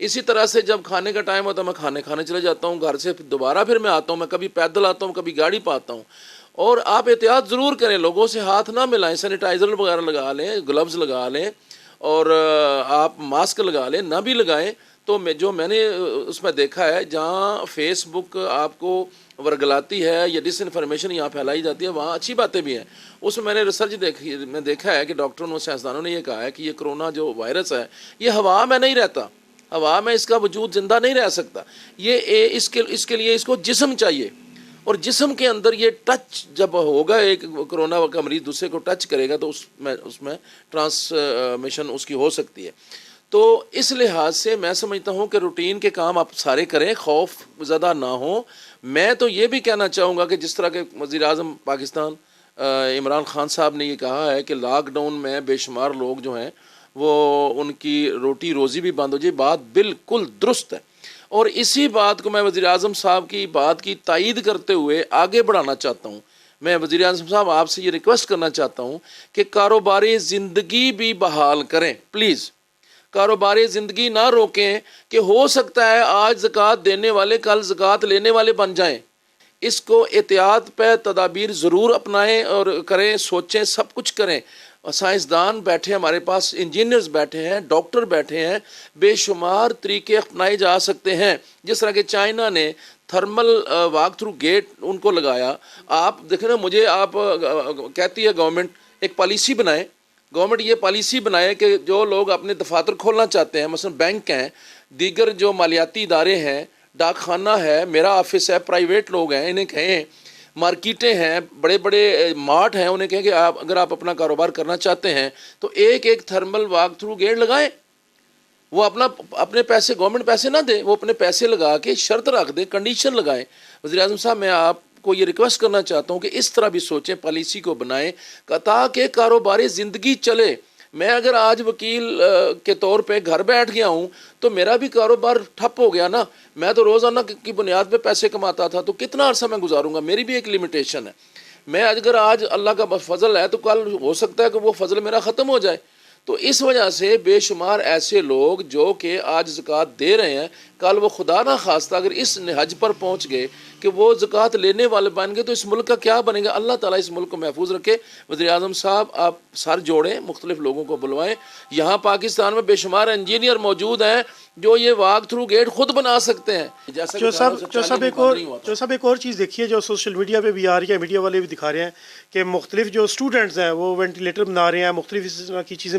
اسی طرح سے جب کھانے کا ٹائم ہوتا ہے میں کھانے چلے جاتا ہوں، گھر سے دوبارہ پھر میں آتا ہوں، میں کبھی پیدل آتا ہوں، کبھی گاڑی پہ آتا ہوں. اور آپ احتیاط ضرور کریں، لوگوں سے ہاتھ نہ ملائیں، سینیٹائزر وغیرہ لگا لیں، گلوز لگا لیں، اور آپ ماسک لگا لیں، نہ بھی لگائیں تو میں نے اس میں دیکھا ہے جہاں فیس بک آپ کو ورگلاتی ہے یا ڈس انفارمیشن یہاں پھیلائی جاتی ہے، وہاں اچھی باتیں بھی ہیں. اس میں نے ریسرچ میں دیکھا ہے کہ ڈاکٹروں اور سائنسدانوں نے یہ کہا ہے کہ یہ کرونا جو وائرس ہے یہ ہوا میں نہیں رہتا، ہوا میں اس کا وجود زندہ نہیں رہ سکتا. یہ اس کے لیے اس کو جسم چاہیے، اور جسم کے اندر یہ ٹچ جب ہوگا، ایک کرونا کا مریض دوسرے کو ٹچ کرے گا تو اس میں ٹرانسمیشن اس کی ہو سکتی ہے. تو اس لحاظ سے میں سمجھتا ہوں کہ روٹین کے کام آپ سارے کریں، خوف زدہ نہ ہوں. میں تو یہ بھی کہنا چاہوں گا کہ جس طرح کے وزیر اعظم پاکستان عمران خان صاحب نے یہ کہا ہے کہ لاک ڈاؤن میں بے شمار لوگ جو ہیں وہ ان کی روٹی روزی بھی بند ہو جائے، بات بالکل درست ہے. اور اسی بات کو میں وزیر اعظم صاحب کی بات کی تائید کرتے ہوئے آگے بڑھانا چاہتا ہوں. میں وزیر اعظم صاحب آپ سے یہ ریکویسٹ کرنا چاہتا ہوں کہ کاروباری زندگی بھی بحال کریں پلیز. کاروباری زندگی نہ روکیں کہ ہو سکتا ہے آج زکوٰۃ دینے والے کل زکوٰۃ لینے والے بن جائیں. اس کو احتیاط پہ تدابیر ضرور اپنائیں اور کریں، سوچیں، سب کچھ کریں. سائنسدان بیٹھے ہمارے پاس، انجینئرز بیٹھے ہیں، ڈاکٹر بیٹھے ہیں، بے شمار طریقے اپنائے جا سکتے ہیں. جس طرح کہ چائنا نے تھرمل واک تھرو گیٹ ان کو لگایا. آپ دیکھیں نا، مجھے آپ کہتی ہے گورنمنٹ ایک پالیسی بنائے، گورنمنٹ یہ پالیسی بنائے کہ جو لوگ اپنے دفاتر کھولنا چاہتے ہیں، مثلا بینک ہیں، دیگر جو مالیاتی ادارے ہیں، ڈاک خانہ ہے، میرا آفس ہے، پرائیویٹ لوگ ہیں، انہیں کہیں، مارکیٹیں ہیں، بڑے بڑے مارٹ ہیں، انہیں کہیں کہ اگر آپ اپنا کاروبار کرنا چاہتے ہیں تو ایک تھرمل واک تھرو گیٹ لگائیں. وہ اپنے پیسے، گورنمنٹ پیسے نہ دے، وہ اپنے پیسے لگا کے شرط رکھ دے، کنڈیشن لگائیں. وزیر اعظم صاحب میں آپ کو یہ ریکویسٹ کرنا چاہتا ہوں کہ اس طرح بھی سوچیں، پالیسی کو بنائیں تاکہ کاروباری زندگی چلے. میں اگر آج وکیل کے طور پہ گھر بیٹھ گیا ہوں تو میرا بھی کاروبار ٹھپ ہو گیا نا. میں تو روزانہ کی بنیاد پہ پیسے کماتا تھا، تو کتنا عرصہ میں گزاروں گا؟ میری بھی ایک لمیٹیشن ہے. میں اگر آج اللہ کا فضل ہے تو کل ہو سکتا ہے کہ وہ فضل میرا ختم ہو جائے. تو اس وجہ سے بے شمار ایسے لوگ جو کہ آج زکوٰۃ دے رہے ہیں، کل وہ خدا نہ خواستہ اگر اس نہج پر پہنچ گئے کہ وہ زکوٰۃ لینے والے بن گئے تو اس ملک کا کیا بنے گا؟ اللہ تعالیٰ اس ملک کو محفوظ رکھے. وزیر اعظم صاحب آپ سر جوڑیں، مختلف لوگوں کو بلوائیں. یہاں پاکستان میں بے شمار انجینئر موجود ہیں جو یہ واک تھرو گیٹ خود بنا سکتے ہیں. جیسا جو صاحب ایک اور چیز دیکھیے جو سوشل میڈیا پہ بھی آ رہی ہے، میڈیا والے بھی دکھا رہے ہیں کہ مختلف جو اسٹوڈنٹس ہیں وہ وینٹیلیٹر بنا رہے ہیں، مختلف اس طرح کی چیزیں.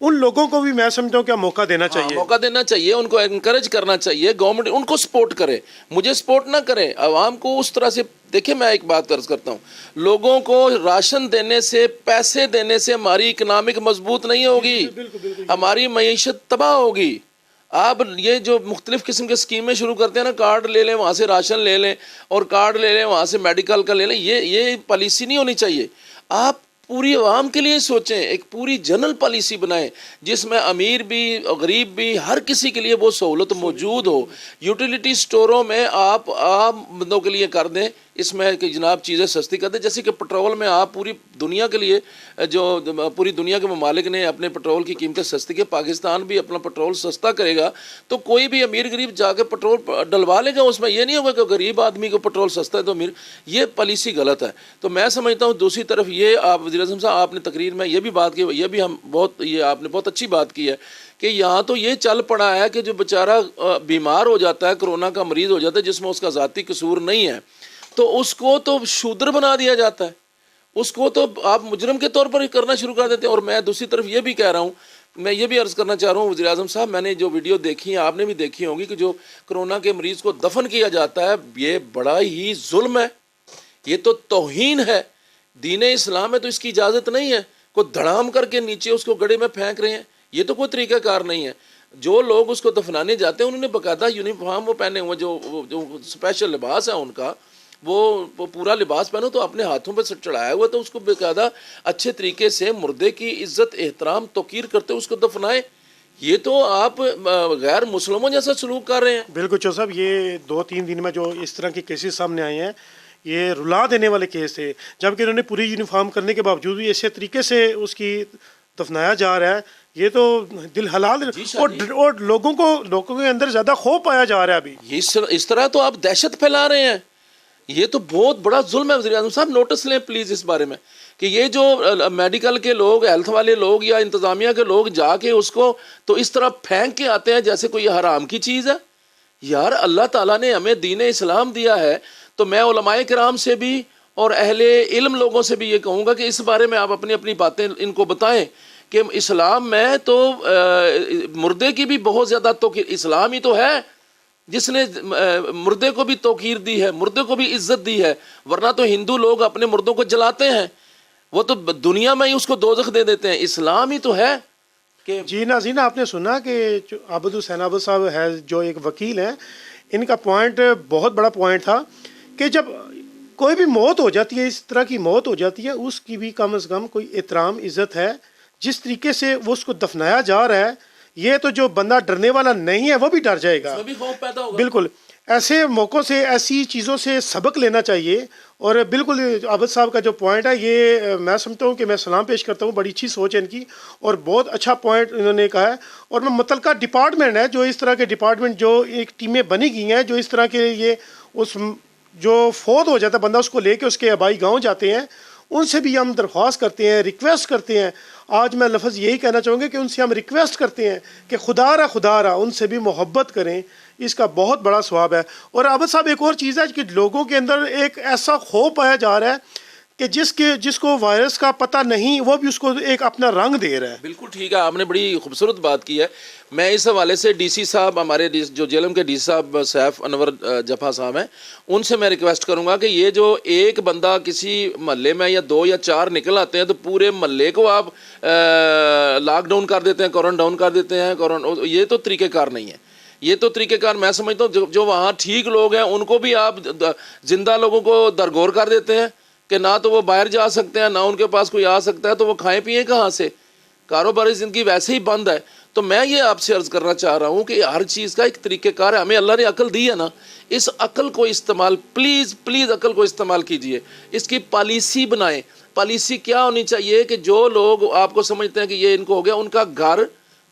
ان لوگوں کو بھی میں سمجھتا ہوں کہ موقع دینا چاہیے، موقع دینا چاہیے، ان کو انکریج کرنا چاہیے. گورنمنٹ ان کو سپورٹ کرے، مجھے سپورٹ نہ کرے. عوام کو اس طرح سے دیکھیں. میں ایک بات عرض کرتا ہوں، لوگوں کو راشن دینے سے، پیسے دینے سے ہماری اکنامک مضبوط نہیں ہوگی، ہماری معیشت تباہ ہوگی. آپ یہ جو مختلف قسم کے اسکیمیں شروع کرتے ہیں نا، کارڈ لے لیں وہاں سے راشن لے لیں، اور کارڈ لے لیں وہاں سے میڈیکل کا لے لیں، یہ پالیسی نہیں ہونی چاہیے. آپ پوری عوام کے لیے سوچیں، ایک پوری جنرل پالیسی بنائیں جس میں امیر بھی غریب بھی ہر کسی کے لیے وہ سہولت موجود ہو. یوٹیلیٹی سٹوروں میں آپ عام بندوں کے لیے کر دیں، اس میں کہ جناب چیزیں سستی کر دیں. جیسے کہ پٹرول میں آپ پوری دنیا کے لیے، جو پوری دنیا کے ممالک نے اپنے پٹرول کی قیمتیں سستی کی، پاکستان بھی اپنا پٹرول سستا کرے گا تو کوئی بھی امیر غریب جا کے پٹرول ڈلوا لے گا. اس میں یہ نہیں ہوگا کہ غریب آدمی کو پٹرول سستا ہے تو امیر. یہ پالیسی غلط ہے. تو میں سمجھتا ہوں دوسری طرف یہ آپ وزیر اعظم صاحب آپ نے تقریر میں یہ بھی بات کی، یہ بھی آپ نے بہت اچھی بات کی ہے کہ یہاں تو یہ چل پڑا ہے کہ جو بیچارہ بیمار ہو جاتا ہے، کرونا کا مریض ہو جاتا ہے، جس میں اس کا ذاتی قصور نہیں ہے، تو اس کو تو شودر بنا دیا جاتا ہے، اس کو تو آپ مجرم کے طور پر ہی کرنا شروع کر دیتے ہیں. اور میں دوسری طرف یہ بھی کہہ رہا ہوں، میں یہ بھی عرض کرنا چاہ رہا ہوں وزیر اعظم صاحب، میں نے جو ویڈیو دیکھی ہیں، آپ نے بھی دیکھی ہوں گی، کہ جو کرونا کے مریض کو دفن کیا جاتا ہے، یہ بڑا ہی ظلم ہے، یہ تو توہین ہے. دین اسلام میں تو اس کی اجازت نہیں ہے. کوئی دھڑام کر کے نیچے اس کو گڑھے میں پھینک رہے ہیں، یہ تو کوئی طریقہ کار نہیں ہے. جو لوگ اس کو دفنانے جاتے ہیں انہوں نے باقاعدہ یونیفارم وہ پہنے ہوئے، جو اسپیشل لباس ہے ان کا، وہ پورا لباس پہنو تو اپنے ہاتھوں پہ چڑھایا ہوا، تو اس کو باقاعدہ اچھے طریقے سے مردے کی عزت احترام توقیر کرتے اس کو دفنائے. یہ تو آپ غیر مسلموں جیسا سلوک کر رہے ہیں. بالکل چو صاحب، یہ 2-3 دن میں جو اس طرح کے کیسز سامنے آئے ہیں یہ رلا دینے والے کیس تھے، جبکہ انہوں نے پوری یونیفارم کرنے کے باوجود بھی ایسے طریقے سے اس کی دفنایا جا رہا ہے، یہ تو دل حلال اور لوگوں کے اندر زیادہ خوف پایا جا رہا ہے ابھی۔ اس طرح تو آپ دہشت پھیلا رہے ہیں، یہ تو بہت بڑا ظلم ہے۔ وزیر اعظم صاحب نوٹس لیں پلیز اس بارے میں کہ یہ جو میڈیکل کے لوگ، ہیلتھ والے لوگ یا انتظامیہ کے لوگ جا کے اس کو تو اس طرح پھینک کے آتے ہیں جیسے کوئی حرام کی چیز ہے۔ یار اللہ تعالیٰ نے ہمیں دین اسلام دیا ہے، تو میں علماء کرام سے بھی اور اہل علم لوگوں سے بھی یہ کہوں گا کہ اس بارے میں آپ اپنی اپنی باتیں ان کو بتائیں کہ اسلام میں تو مردے کی بھی بہت زیادہ توقیر، اسلام ہی تو ہے جس نے مردے کو بھی توقیر دی ہے، مردے کو بھی عزت دی ہے، ورنہ تو ہندو لوگ اپنے مردوں کو جلاتے ہیں، وہ تو دنیا میں ہی اس کو دوزخ دے دیتے ہیں، اسلام ہی تو ہے کہ جی ناظرین، آپ نے سنا کہ عابد حسین عابد صاحب ہے جو ایک وکیل ہیں، ان کا پوائنٹ بہت بڑا پوائنٹ تھا کہ جب کوئی بھی موت ہو جاتی ہے، اس طرح کی موت ہو جاتی ہے، اس کی بھی کم از کم کوئی احترام عزت ہے۔ جس طریقے سے وہ اس کو دفنایا جا رہا ہے، یہ تو جو بندہ ڈرنے والا نہیں ہے وہ بھی ڈر جائے گا، بھی خوف پیدا ہوگا۔ بالکل۔ ایسے موقعوں سے، ایسی چیزوں سے سبق لینا چاہیے، اور بالکل عابد صاحب کا جو پوائنٹ ہے یہ میں سمجھتا ہوں کہ میں سلام پیش کرتا ہوں، بڑی اچھی سوچ ہے ان کی اور بہت اچھا پوائنٹ انہوں نے کہا ہے۔ اور میں متعلقہ ڈپارٹمنٹ ہے جو اس طرح کے ڈپارٹمنٹ جو ایک ٹیمیں بنی گئی ہیں جو اس طرح کے یہ اس جو فوت ہو جاتا ہے بندہ، اس کو لے کے اس کے آبائی گاؤں جاتے ہیں، ان سے بھی ہم درخواست کرتے ہیں، ریکویسٹ کرتے ہیں۔ آج میں لفظ یہی کہنا چاہوں گا کہ ان سے ہم ریکویسٹ کرتے ہیں کہ خدا را ان سے بھی محبت کریں، اس کا بہت بڑا ثواب ہے۔ اور عابد صاحب ایک اور چیز ہے کہ لوگوں کے اندر ایک ایسا خوف پایا جا رہا ہے کہ جس کو وائرس کا پتہ نہیں، وہ بھی اس کو ایک اپنا رنگ دے رہا ہے۔ بالکل ٹھیک ہے، آپ نے بڑی خوبصورت بات کی ہے۔ میں اس حوالے سے ڈی سی صاحب، ہمارے جو جیلم کے ڈی سی صاحب سیف انور جفا صاحب ہیں، ان سے میں ریکویسٹ کروں گا کہ یہ جو ایک بندہ کسی محلے میں یا 2 یا 4 نکل آتے ہیں تو پورے محلے کو آپ لاک ڈاؤن کر دیتے ہیں، کورن ڈاؤن کر دیتے ہیں، یہ تو طریقہ کار نہیں ہے۔ یہ تو طریقہ کار میں سمجھتا ہوں جو وہاں ٹھیک لوگ ہیں ان کو بھی آپ زندہ لوگوں کو درگور کر دیتے ہیں کہ نہ تو وہ باہر جا سکتے ہیں، نہ ان کے پاس کوئی آ سکتا ہے، تو وہ کھائیں پئیں کہاں سے؟ کاروباری زندگی ویسے ہی بند ہے۔ تو میں یہ آپ سے عرض کرنا چاہ رہا ہوں کہ ہر چیز کا ایک طریقہ کار ہے، ہمیں اللہ نے عقل دی ہے نا، اس عقل کو استعمال پلیز عقل کو استعمال کیجئے، اس کی پالیسی بنائیں۔ پالیسی کیا ہونی چاہیے کہ جو لوگ آپ کو سمجھتے ہیں کہ یہ ان کو ہو گیا، ان کا گھر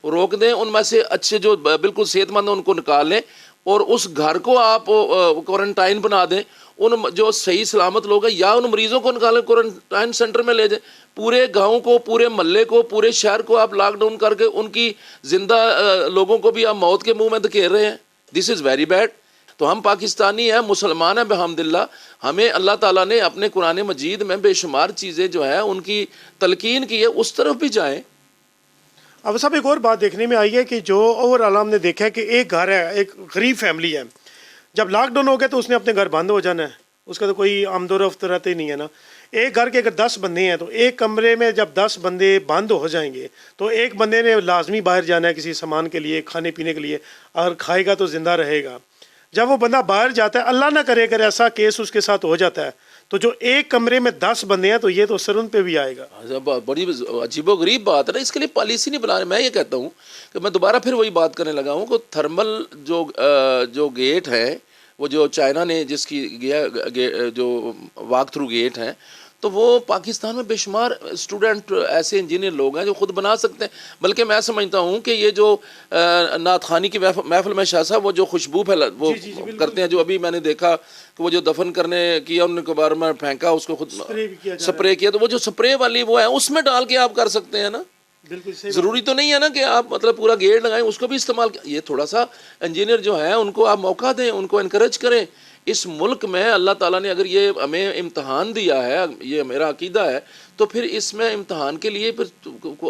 روک دیں، ان میں سے اچھے جو بالکل صحت مند ہیں ان کو نکال لیں اور اس گھر کو آپ کوارنٹائن بنا دیں۔ ان جو صحیح سلامت لوگ ہیں یا ان مریضوں کو نکالیں، کوارنٹائن سینٹر میں لے جائیں، پورے گاؤں کو، پورے محلے کو، پورے شہر کو آپ لاک ڈاؤن کر کے ان کی زندہ لوگوں کو بھی آپ موت کے منہ میں دھکیل رہے ہیں۔ دس از ویری بیڈ۔ تو ہم پاکستانی ہیں، مسلمان ہیں بحمداللہ، ہمیں اللہ تعالیٰ نے اپنے قرآن مجید میں بے شمار چیزیں جو ہیں ان کی تلقین کی ہے، اس طرف بھی جائیں۔ اب صاحب ایک اور بات دیکھنے میں آئی ہے کہ جو اوور آل ہم نے دیکھا ہے کہ ایک گھر ہے، ایک غریب فیملی ہے، جب لاک ڈاؤن ہو گیا تو اس نے اپنے گھر بند ہو جانا ہے، اس کا تو کوئی آمد و رفت رہتے نہیں ہے نا۔ ایک گھر کے اگر 10 بندے ہیں تو ایک کمرے میں جب 10 بندے بند ہو جائیں گے تو ایک بندے نے لازمی باہر جانا ہے کسی سامان کے لیے، کھانے پینے کے لیے، اگر کھائے گا تو زندہ رہے گا۔ جب وہ بندہ باہر جاتا ہے، اللہ نہ کرے اگر ایسا کیس اس کے ساتھ ہو جاتا ہے تو جو ایک کمرے میں 10 بندے ہیں تو یہ تو سر ان پہ بھی آئے گا۔ بڑی عجیب و غریب بات ہے نا، اس کے لیے پالیسی نہیں بنانے۔ میں یہ کہتا ہوں کہ میں دوبارہ پھر وہی بات کرنے لگا ہوں کہ تھرمل جو گیٹ ہے، وہ جو چائنا نے جس کی جو واک تھرو گیٹ ہیں، تو وہ پاکستان میں بے شمار اسٹوڈنٹ ایسے انجینئر لوگ ہیں جو خود بنا سکتے ہیں۔ بلکہ میں سمجھتا ہوں کہ یہ جو نعت خوانی کی محفل میں شاہ صاحب وہ جو خوشبو وہ کرتے ہیں، جو ابھی میں نے دیکھا کہ وہ جو دفن کرنے کیا ان کے بارے میں پھینکا، اس کو خود سپرے کیا، تو وہ جو سپرے والی وہ ہے اس میں ڈال کے آپ کر سکتے ہیں نا۔ ضروری تو نہیں ہے نا کہ آپ مطلب پورا گیٹ لگائیں، اس کو بھی استعمال یہ تھوڑا سا انجینئر جو ہیں ان کو آپ موقع دیں، ان کو انکریج کریں۔ اس ملک میں اللہ تعالیٰ نے اگر یہ ہمیں امتحان دیا ہے، یہ میرا عقیدہ ہے، تو پھر اس میں امتحان کے لیے پھر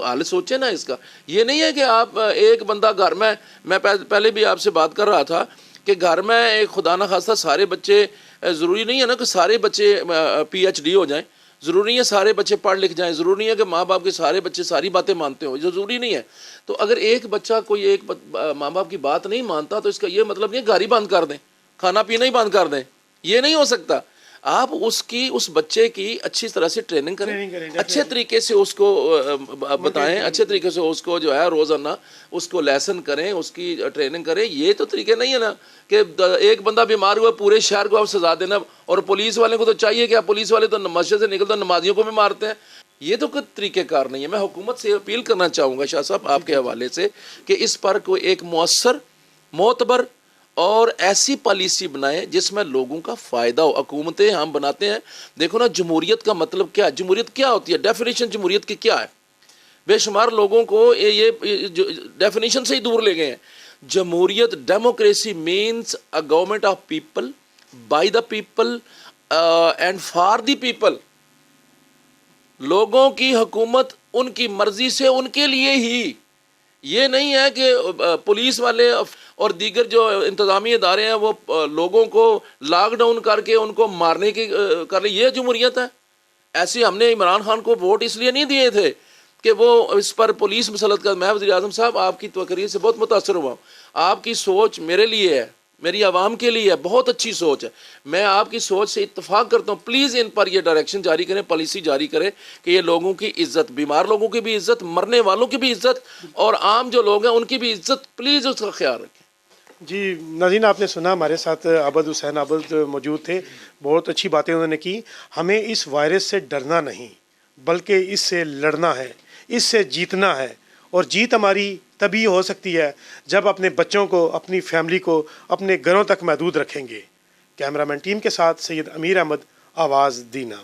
حال سوچیں نا اس کا۔ یہ نہیں ہے کہ آپ ایک بندہ گھر میں پہلے بھی آپ سے بات کر رہا تھا کہ گھر میں ایک خدا نہ خواستہ سارے بچے، ضروری نہیں ہے نا کہ سارے بچے پی ایچ ڈی ہو جائیں، ضروری نہیں ہے سارے بچے پڑھ لکھ جائیں، ضروری نہیں ہے کہ ماں باپ کے سارے بچے ساری باتیں مانتے ہوں، یہ ضروری نہیں ہے۔ تو اگر ایک بچہ کوئی ایک ماں باپ کی بات نہیں مانتا تو اس کا یہ مطلب نہیں گھر ہی بند کر دیں، کھانا پینا ہی بند کر دیں، یہ نہیں ہو سکتا۔ آپ اس بچے کی اچھی طرح سے ٹریننگ کریں، اچھے طریقے سے اس کو بتائیں، اچھے طریقے سے اس کو جو ہے روزانہ اس کو لیسن کریں، اس کی ٹریننگ کریں۔ یہ تو طریقے نہیں ہے نا کہ ایک بندہ بیمار ہوا پورے شہر کو آپ سزا دینا۔ اور پولیس والے کو تو چاہیے کہ پولیس والے تو مسجد سے نکلتے نمازیوں کو بھی مارتے ہیں۔ یہ تو کوئی طریقہ کار نہیں ہے. میں حکومت سے اپیل کرنا چاہوں گا شاہ صاحب آپ کے حوالے سے کہ اس پر کوئی ایک مؤثر، معتبر اور ایسی پالیسی بنائیں جس میں لوگوں کا فائدہ ہو. حکومتیں ہم بناتے ہیں، دیکھو نا جمہوریت کا مطلب کیا ہے، جمہوریت کیا ہوتی ہے، ڈیفینیشن جمہوریت کی کیا ہے. بے شمار لوگوں کو یہ ڈیفینیشن سے ہی دور لے گئے ہیں. جمہوریت، democracy means a government of people, by the people and for the people. لوگوں کی حکومت ان کی مرضی سے ان کے لیے ہی. یہ نہیں ہے کہ پولیس والے اور دیگر جو انتظامی ادارے ہیں وہ لوگوں کو لاک ڈاؤن کر کے ان کو مارنے کی کر رہے. یہ جمہوریت ہے؟ ایسے ہم نے عمران خان کو ووٹ اس لیے نہیں دیے تھے کہ وہ اس پر پولیس مسلط کر. میں وزیر اعظم صاحب آپ کی تقریر سے بہت متاثر ہوا ہوں. آپ کی سوچ میرے لیے ہے، میری عوام کے لیے ہے، بہت اچھی سوچ ہے. میں آپ کی سوچ سے اتفاق کرتا ہوں. پلیز ان پر یہ ڈائریکشن جاری کریں، پالیسی جاری کریں کہ یہ لوگوں کی عزت، بیمار لوگوں کی بھی عزت، مرنے والوں کی بھی عزت اور عام جو لوگ ہیں ان کی بھی عزت، پلیز اس کا خیال رکھیں. جی ناظرین، آپ نے سنا ہمارے ساتھ عابد حسین عابد موجود تھے. بہت اچھی باتیں انہوں نے کی. ہمیں اس وائرس سے ڈرنا نہیں بلکہ اس سے لڑنا ہے، اس سے جیتنا ہے. اور جیت ہماری تبھی ہو سکتی ہے جب اپنے بچوں کو، اپنی فیملی کو اپنے گھروں تک محدود رکھیں گے. کیمرہ مین ٹیم کے ساتھ سید امیر احمد، آواز دینا.